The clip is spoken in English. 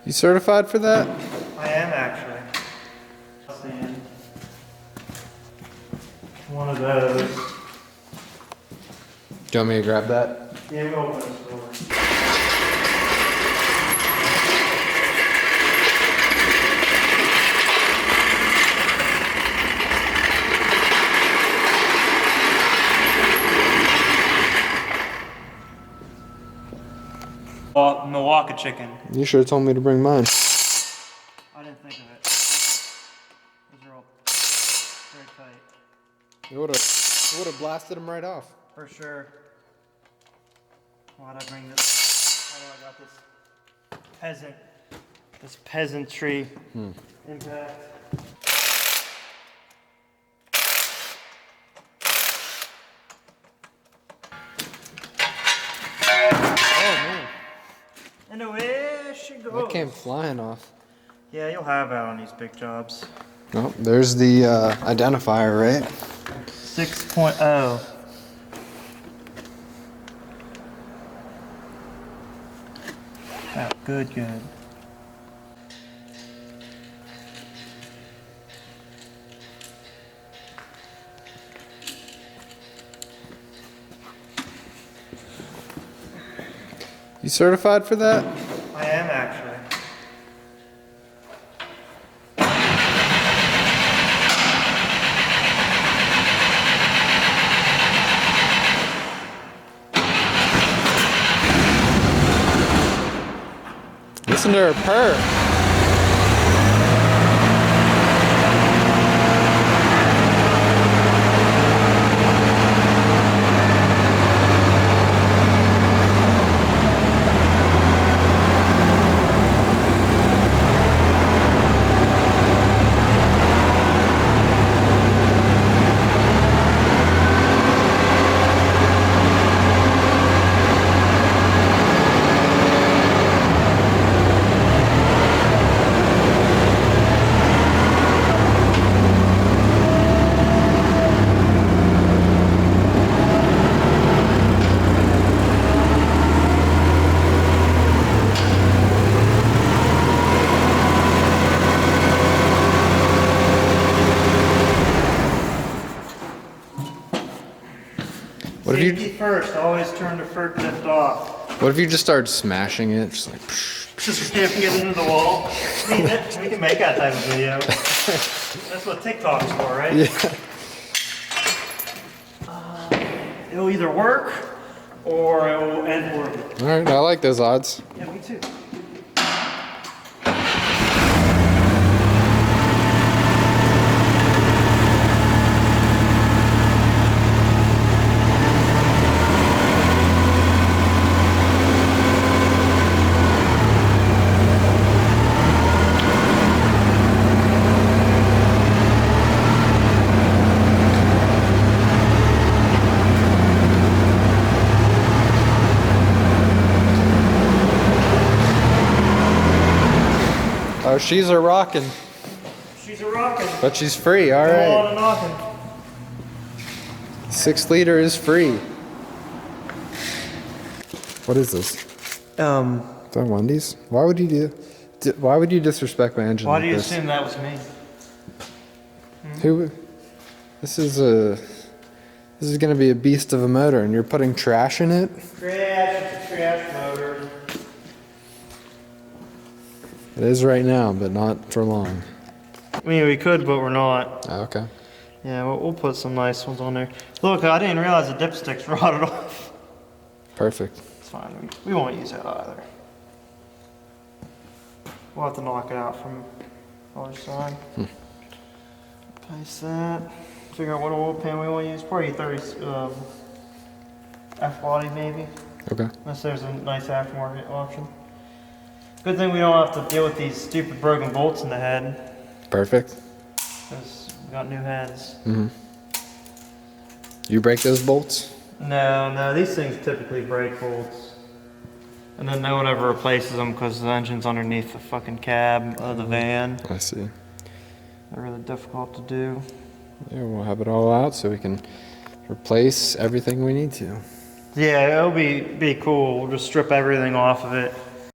You certified for that? I am actually. One of those. Do you want me to grab that? Yeah, we open this door. Milwaukee chicken. You should have told me to bring mine. I didn't think of it. Those are all very tight. It would have blasted them right off. For sure. Why'd I bring this? How do I got this peasantry impact? And away she goes. That came flying off. Yeah, you'll have that on these big jobs. Oh, there's the identifier, right? 6.0. Oh, good. You certified for that? I am actually. Listen to her purr. What if Safety first, always turn the forklift off. What if you just started smashing it? Just like psh, psh. Just stamping it into the wall. We can make that type of video. That's what TikTok's for, right? Yeah. It'll either work or it will end horribly. Alright, I like those odds. Yeah, me too. Oh, she's a rockin'. She's a rockin'. But she's free, alright. A lot of knocking. 6 liter is free. What is this? Is that Wendy's? Why would you why would you disrespect my engine? Why do you like this? assume that was me? Who? This is gonna be a beast of a motor, and you're putting trash in it? Trash motor. It is right now, but not for long. I mean, we could, but we're not. Oh, okay. Yeah, we'll put some nice ones on there. Look, I didn't realize the dipstick's rotted off. Perfect. It's fine. We won't use that either. We'll have to knock it out from the other side. Place that. Figure out what oil pan we want to use. Probably 30 F-body maybe. Okay. Unless there's a nice aftermarket option. Good thing we don't have to deal with these stupid broken bolts in the head. Perfect. Because we got new heads. You break those bolts? No, these things typically break bolts. And then no one ever replaces them because the engine's underneath the fucking cab of the van. I see. They're really difficult to do. Yeah, we'll have it all out so we can replace everything we need to. Yeah, it'll be cool. We'll just strip everything off of it.